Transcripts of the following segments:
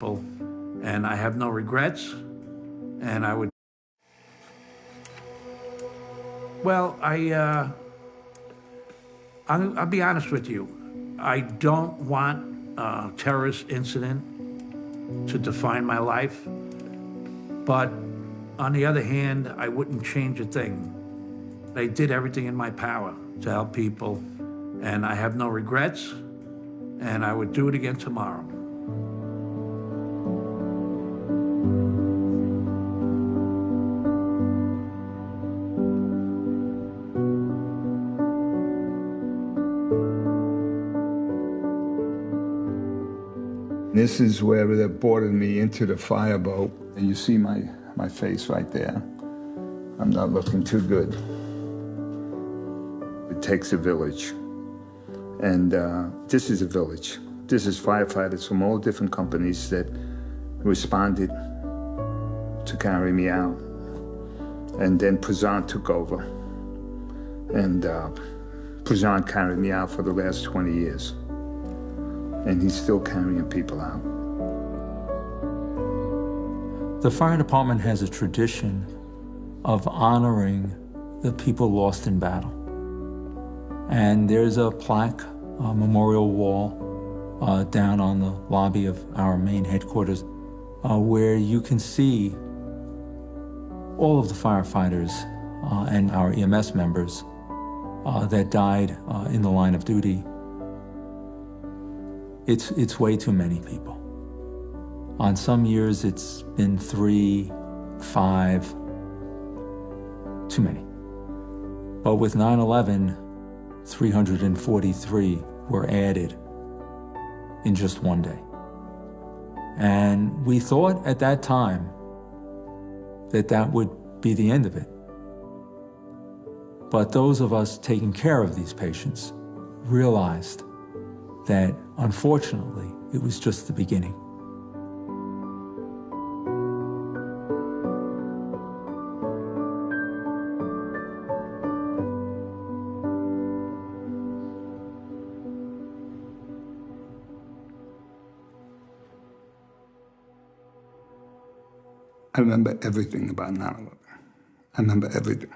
and I have no regrets, and I would... Well, I'll be honest with you. I don't want a terrorist incident to define my life, but on the other hand, I wouldn't change a thing. I did everything in my power to help people, and I have no regrets, and I would do it again tomorrow. This is where they boarded me into the fireboat, and you see my face right there. I'm not looking too good. It takes a village, and this is a village. This is firefighters from all different companies that responded to carry me out. And then Prasad took over, and Prasad carried me out for the last 20 years. And he's still carrying people out. The fire department has a tradition of honoring the people lost in battle. And there's a plaque, a memorial wall down on the lobby of our main headquarters where you can see all of the firefighters and our EMS members that died in the line of duty. It's way too many people. On some years, it's been 3, 5, too many. But with 9/11, 343 were added in just one day. And we thought at that time that that would be the end of it. But those of us taking care of these patients realized that, unfortunately, it was just the beginning. I remember everything about 9/11. I remember everything.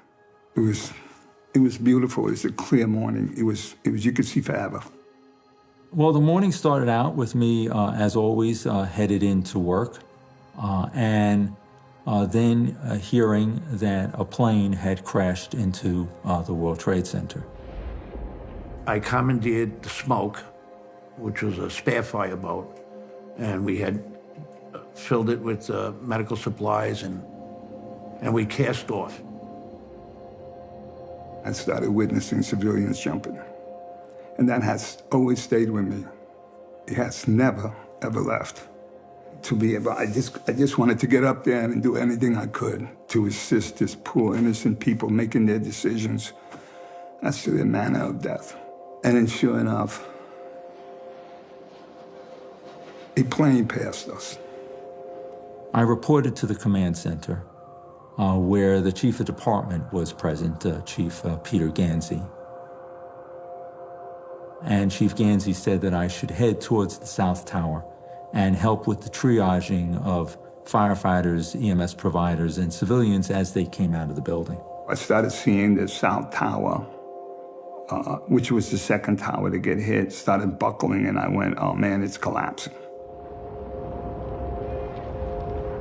It was beautiful. It was a clear morning. It was you could see forever. Well, the morning started out with me, as always, headed into work, and then hearing that a plane had crashed into the World Trade Center. I commandeered the Smoke, which was a spare fireboat, and we had filled it with medical supplies, and we cast off. I started witnessing civilians jumping. And that has always stayed with me. It has never, ever left. To be able, I just wanted to get up there and do anything I could to assist these poor, innocent people making their decisions as to their manner of death. And then sure enough, a plane passed us. I reported to the command center where the chief of department was present, Chief Peter Gansey. And Chief Gansey said that I should head towards the South Tower and help with the triaging of firefighters, EMS providers, and civilians as they came out of the building. I started seeing the South Tower, which was the second tower to get hit, started buckling, and I went, oh man, it's collapsing.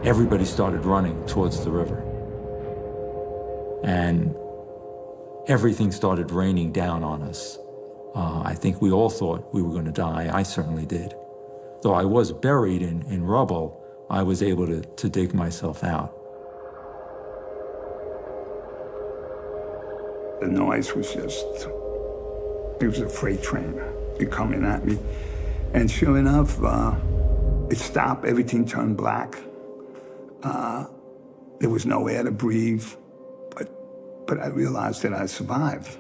Everybody started running towards the river. And everything started raining down on us. I think we all thought we were going to die. I certainly did. Though I was buried in rubble, I was able to dig myself out. The noise was just, it was a freight train coming at me. And sure enough, it stopped, everything turned black. There was no air to breathe, but I realized that I survived.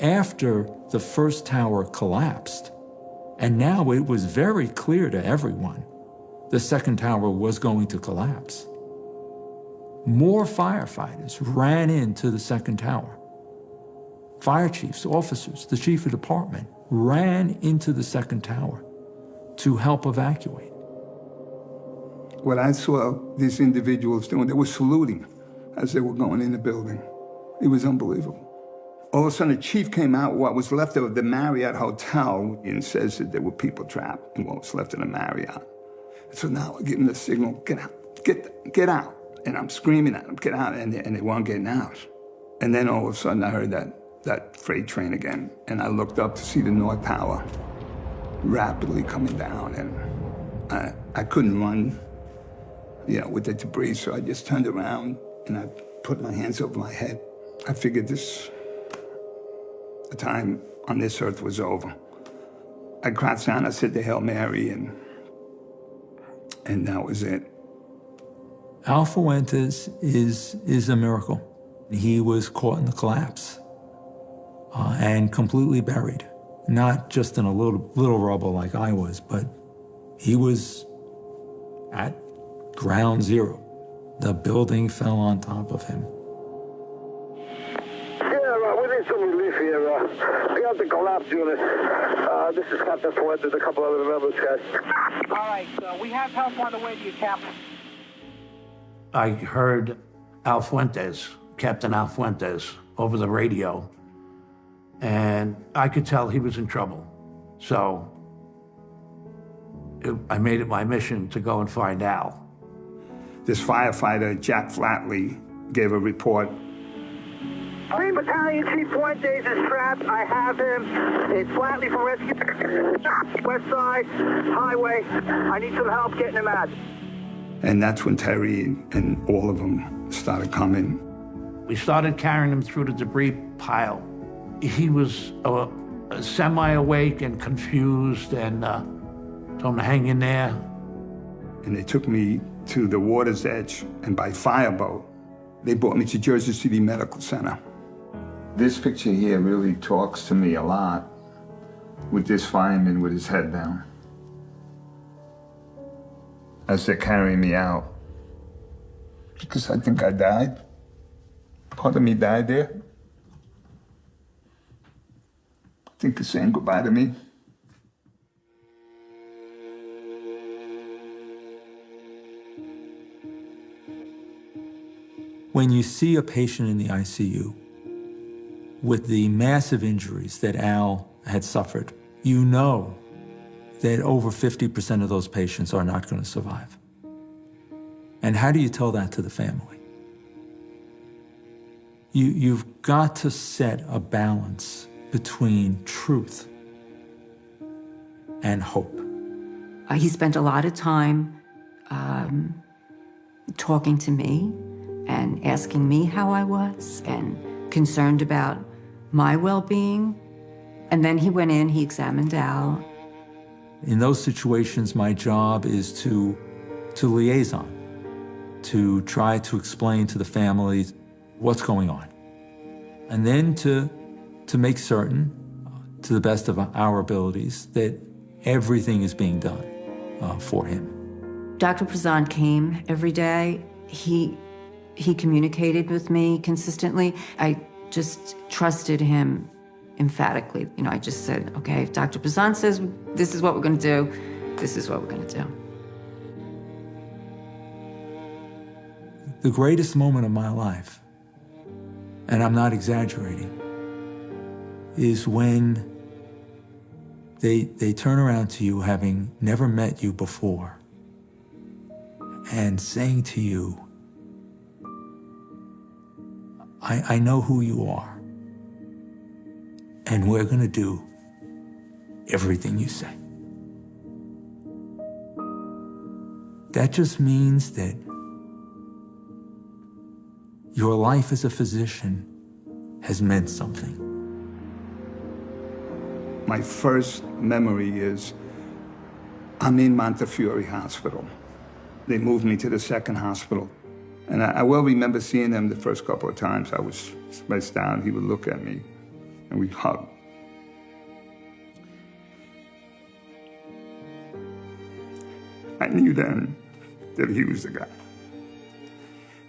After the first tower collapsed, and now it was very clear to everyone, the second tower was going to collapse. More firefighters ran into the second tower. Fire chiefs, officers, the chief of department ran into the second tower to help evacuate. What I saw these individuals doing, they were saluting as they were going in the building. It was unbelievable. All of a sudden, the chief came out, what was left of the Marriott Hotel, and says that there were people trapped in what was left of the Marriott. So now I give them the signal, get out, get out. And I'm screaming at them, get out, and they weren't getting out. And then all of a sudden, I heard that freight train again, and I looked up to see the North Tower rapidly coming down, and I couldn't run, with the debris, so I just turned around, and I put my hands over my head. I figured the time on this earth was over. I crouched down, I said the Hail Mary, and that was it. Al Fuentes is a miracle. He was caught in the collapse and completely buried. Not just in a little rubble like I was, but he was at ground zero. The building fell on top of him. Yeah, we need some relief here. I got the collapse unit. This is Captain Fuentes, a couple other members, guys. All right, we have help on the way to you, Captain. I heard Al Fuentes, Captain Al Fuentes, over the radio, and I could tell he was in trouble. So I made it my mission to go and find Al. This firefighter, Jack Flatley, gave a report. 3 Battalion Chief Fuentes is trapped. I have him. It's Flatley for rescue. West Side Highway. I need some help getting him out. And that's when Terry and all of them started coming. We started carrying him through the debris pile. He was semi-awake and confused, and told him to hang in there. And they took me to the water's edge, and by fireboat, they brought me to Jersey City Medical Center. This picture here really talks to me a lot, with this fireman with his head down. As they're carrying me out, because I think I died. Part of me died there. I think they're saying goodbye to me. When you see a patient in the ICU with the massive injuries that Al had suffered, you know that over 50% of those patients are not going to survive. And how do you tell that to the family? You've got to set a balance between truth and hope. He spent a lot of time talking to me and asking me how I was and concerned about my well-being. And then he went in, he examined Al. In those situations, my job is to liaison, to try to explain to the families what's going on. And then to make certain, to the best of our abilities, that everything is being done for him. Dr. Prezant came every day. He communicated with me consistently. I just trusted him emphatically. I just said, okay, if Dr. Prezant says this is what we're going to do, this is what we're going to do. The greatest moment of my life, and I'm not exaggerating, is when they turn around to you having never met you before and saying to you, I know who you are, and we're going to do everything you say. That just means that your life as a physician has meant something. My first memory is I'm in Montefiore Hospital. They moved me to the second hospital. And I well remember seeing them the first couple of times. I was spaced down, he would look at me, and we'd hug. I knew then that he was the guy.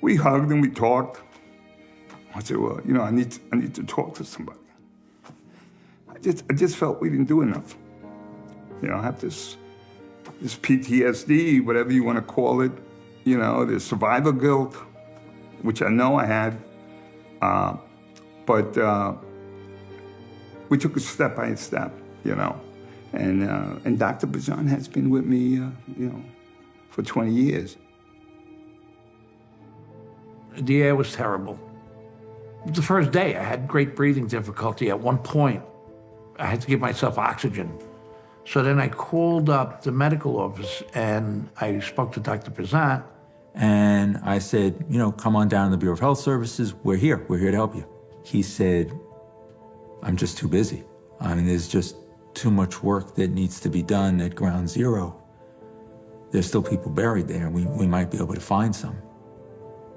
We hugged and we talked. I said, well, I need to talk to somebody. I just felt we didn't do enough. I have this There's PTSD, whatever you want to call it. You know, there's survivor guilt, which I know I had. But we took it step by step, you know. And Dr. Bazan has been with me, you know, for 20 years. The air was terrible. The first day, I had great breathing difficulty. At one point, I had to give myself oxygen. So then I called up the medical office and I spoke to Dr. Bazan. And I said, you know, come on down to the Bureau of Health Services. We're here to help you. He said, I'm just too busy. I mean, there's just too much work that needs to be done at ground zero. There's still people buried there, and we might be able to find some.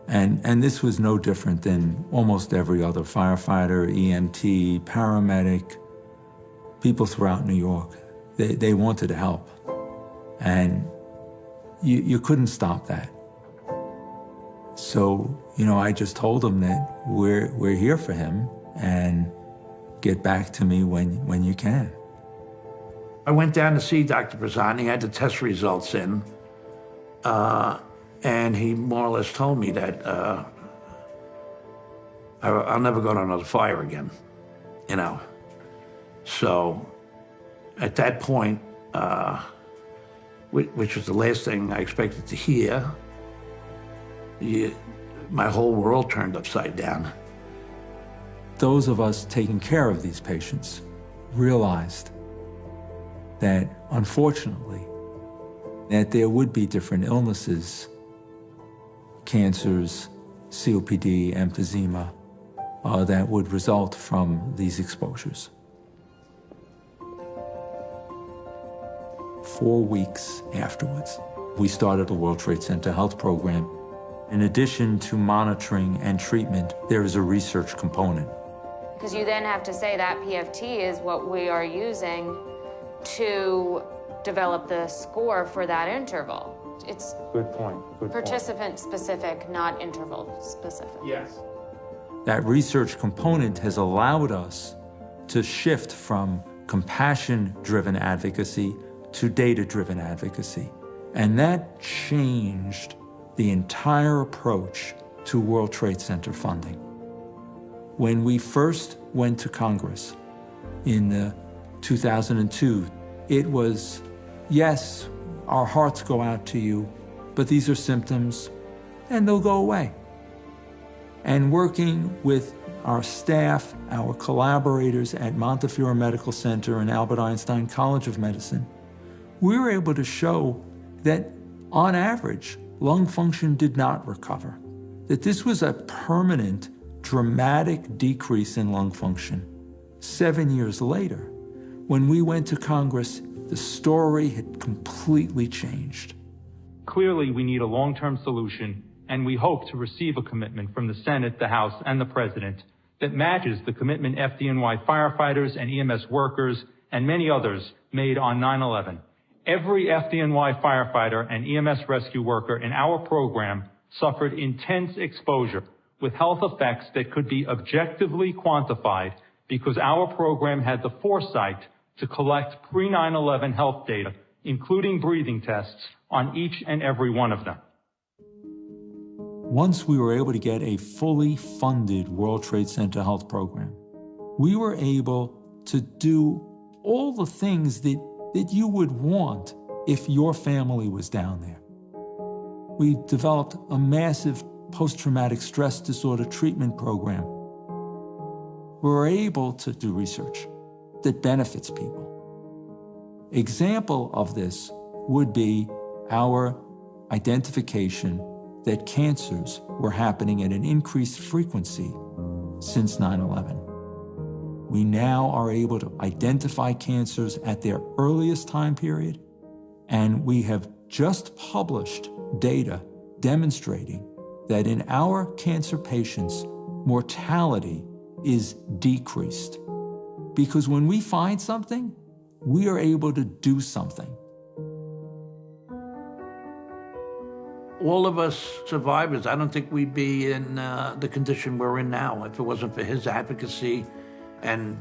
And this was no different than almost every other firefighter, EMT, paramedic, people throughout New York. They wanted to help. And you couldn't stop that. So, you know, I just told him that we're here for him, and get back to me when you can. I went down to see Dr. Bazan. He had the test results in, and he more or less told me that I'll never go to another fire again, you know. So at that point, which was the last thing I expected to hear, my whole world turned upside down. Those of us taking care of these patients realized that, unfortunately, that there would be different illnesses, cancers, COPD, emphysema, that would result from these exposures. 4 weeks afterwards, we started a World Trade Center health program. In addition to monitoring and treatment, there is a research component. Because you then have to say that PFT is what we are using to develop the score for that interval. It's Good point. participant specific, not interval specific. Yes. That research component has allowed us to shift from compassion-driven advocacy to data-driven advocacy. And that changed the entire approach to World Trade Center funding. When we first went to Congress in 2002, it was, yes, our hearts go out to you, but these are symptoms and they'll go away. And working with our staff, our collaborators at Montefiore Medical Center and Albert Einstein College of Medicine, we were able to show that, on average, lung function did not recover, that this was a permanent, dramatic decrease in lung function. 7 years later, when we went to Congress, the story had completely changed. Clearly, we need a long-term solution, and we hope to receive a commitment from the Senate, the House, and the President that matches the commitment FDNY firefighters and EMS workers and many others made on 9/11. Every FDNY firefighter and EMS rescue worker in our program suffered intense exposure with health effects that could be objectively quantified because our program had the foresight to collect pre-9/11 health data, including breathing tests, on each and every one of them. Once we were able to get a fully funded World Trade Center health program, we were able to do all the things that you would want if your family was down there. We developed a massive post-traumatic stress disorder treatment program. We were able to do research that benefits people. Example of this would be our identification that cancers were happening at an increased frequency since 9/11. We now are able to identify cancers at their earliest time period, and we have just published data demonstrating that in our cancer patients, mortality is decreased. Because when we find something, we are able to do something. All of us survivors, I don't think we'd be in the condition we're in now if it wasn't for his advocacy and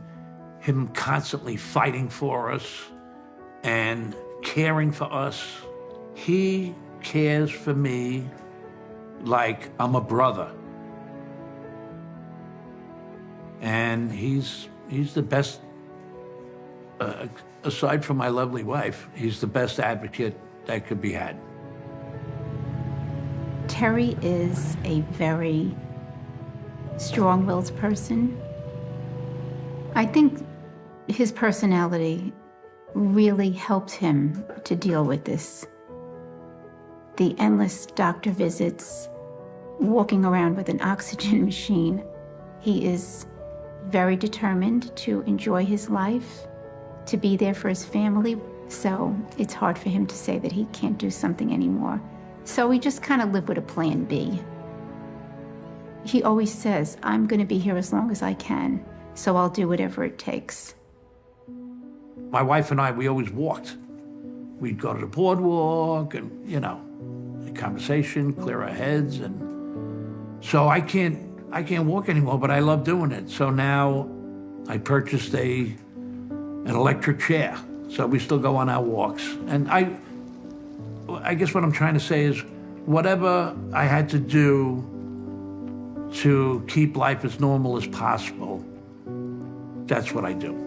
him constantly fighting for us and caring for us. He cares for me like I'm a brother. And he's the best, aside from my lovely wife, he's the best advocate that could be had. Terry is a very strong-willed person. I think his personality really helped him to deal with this. The endless doctor visits, walking around with an oxygen machine. He is very determined to enjoy his life, to be there for his family, so it's hard for him to say that he can't do something anymore. So we just kind of live with a plan B. He always says, I'm going to be here as long as I can, so I'll do whatever it takes. My wife and I, we always walked. We'd go to the boardwalk and, you know, the conversation, clear our heads. And so I can't walk anymore, but I love doing it. So now I purchased an electric chair. So we still go on our walks. And I guess what I'm trying to say is whatever I had to do to keep life as normal as possible, that's what I do.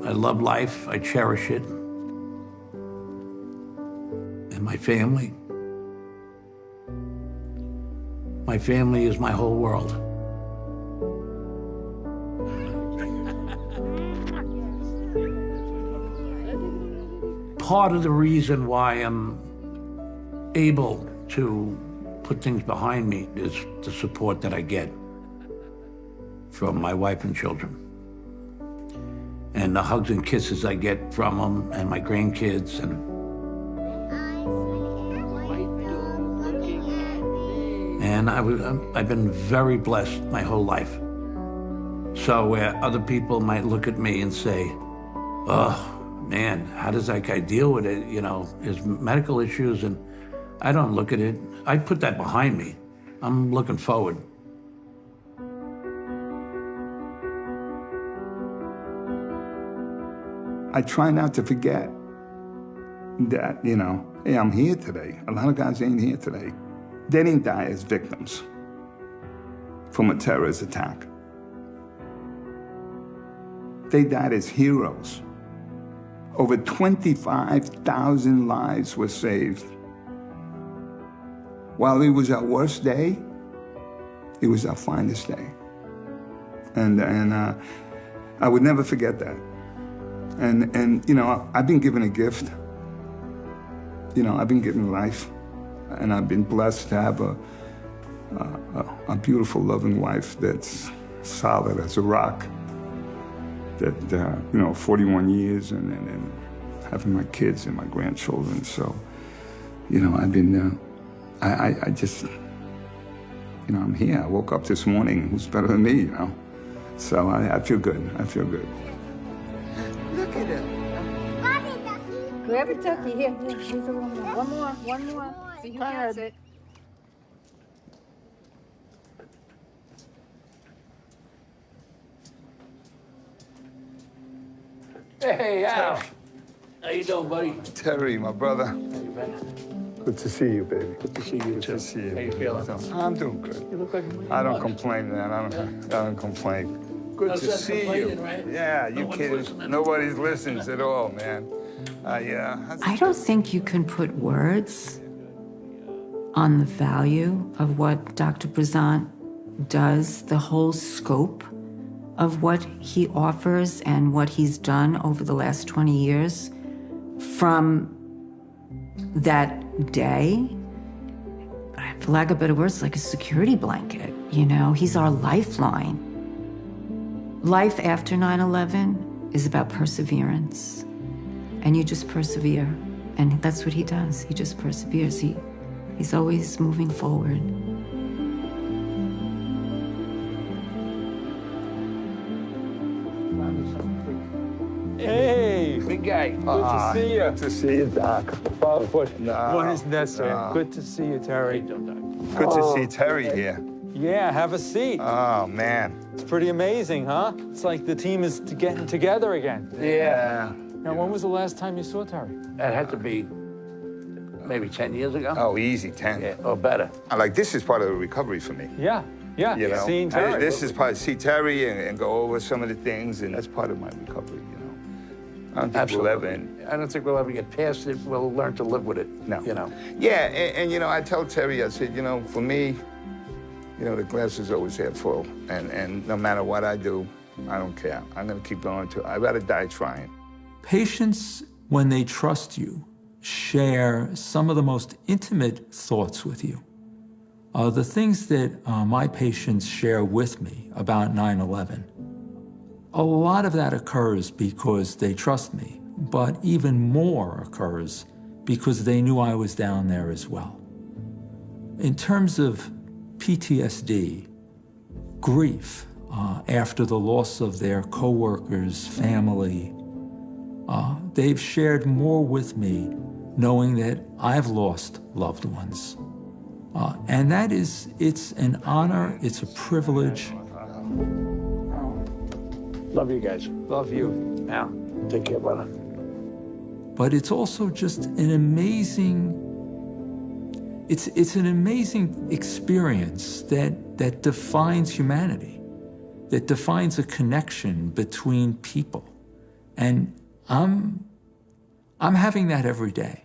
I love life, I cherish it. And my family is my whole world. Part of the reason why I'm able to put things behind me is the support that I get from my wife and children. And the hugs and kisses I get from them and my grandkids. And I've been very blessed my whole life. So where other people might look at me and say, oh, man, how does that guy deal with it? You know, his medical issues, and I don't look at it. I put that behind me. I'm looking forward. I try not to forget that, you know, hey, I'm here today. A lot of guys ain't here today. They didn't die as victims from a terrorist attack. They died as heroes. Over 25,000 lives were saved. While it was our worst day, it was our finest day. And I would never forget that. And you know, I've been given a gift. You know, I've been given life, and I've been blessed to have a beautiful, loving wife that's solid as a rock. That, you know, 41 years and having my kids and my grandchildren. So, you know, I've been, I just, you know, I'm here. I woke up this morning. Who's better than me, you know? So I feel good. I feel good. Look at him. Grab a turkey. Here, here's a one more. So you gets it. Hey, Al. How you doing, buddy? Terry, my brother. How you been? Good to see you, baby. Good to see you, too. Good to see you. How you feeling? I'm doing good. You look like I don't complain, man. I don't complain. Good No to sense see complaining, you. right? Yeah, you Nobody's kidding? listening. Nobody listens at all, man. I don't think you can put words on the value of what Dr. Brisant does, the whole scope of what he offers and what he's done over the last 20 years. From that day, for lack of better words, like a security blanket, you know? He's our lifeline. Life after 9/11 is about perseverance. And you just persevere. And that's what he does. He just perseveres. He's always moving forward. Hey, Big guy. good to see you. Good to see you, Doc. What is necessary? Good to see you, Terry. Good to see Terry here. Yeah, have a seat. Oh, man. It's pretty amazing, huh? It's like the team is getting together again. Yeah. Now, when was the last time you saw Terry? That had to be maybe 10 years ago. Oh, easy, 10. Yeah, or better. Like, this is part of the recovery for me. Yeah, yeah. You know, Seeing Terry. This is part, see Terry and go over some of the things, and that's part of my recovery, you know. I don't think we'll ever I don't think we'll ever get past it. We'll learn to live with it. No. You know. Yeah, and you know, I tell Terry, I said, you know, for me, you know, the glass is always half full, and no matter what I do, I don't care. I'm gonna keep going I'd rather die trying. Patients, when they trust you, share some of the most intimate thoughts with you. The things that my patients share with me about 9/11, a lot of that occurs because they trust me, but even more occurs because they knew I was down there as well. In terms of PTSD, grief after the loss of their coworkers, family, they've shared more with me knowing that I've lost loved ones. And that is, it's an honor, it's a privilege. Love you guys. Love you. Yeah. Take care, brother. But it's also just an amazing, it's an amazing experience that defines humanity, that defines a connection between people. And I'm having that every day.